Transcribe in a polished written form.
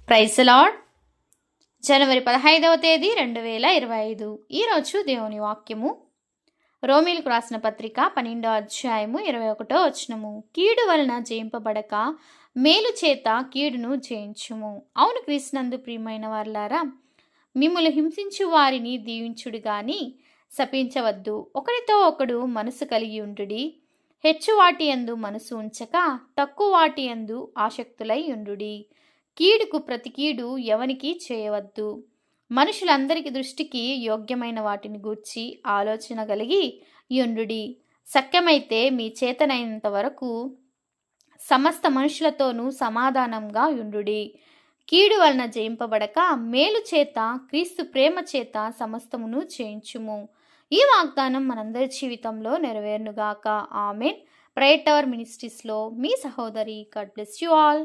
Praise the lord. జనవరి 15వ తేదీ 2025. ఈరోజు దేవుని వాక్యము రోమీలకు రాసిన పత్రిక 12వ అధ్యాయము 21వ వచనము. కీడు వలన జయింపబడక మేలు చేత కీడును జయించుము. అవును క్రీస్తునందు ప్రియమైన వారలారా, మిమ్ములు హింసించు వారిని దీవించుడు గాని శపించవద్దు. ఒకరితో ఒకడు మనసు కలిగి ఉండుడి. హెచ్చు వాటి యందు మనసు ఉంచక తక్కువ వాటి యందు ఆసక్తులై ఉండుడి. కీడుకు ప్రతి కీడు ఎవనికి చేయవద్దు. మనుషులందరికి దృష్టికి యోగ్యమైన వాటిని గూర్చి ఆలోచన కలిగి యుండుడి. శక్యమైతే మీ చేతనైనంత వరకు సమస్త మనుషులతోనూ సమాధానంగా యుండుడి. కీడు వలన జయింపబడక మేలు చేత క్రీస్తు ప్రేమ చేత సమస్తమును చేయించుము. ఈ వాగ్దానం మనందరి జీవితంలో నెరవేరునుగాక. ఆమెన్. ప్రేయర్ టవర్ మినిస్ట్రీస్లో మీ సహోదరి. God bless you all.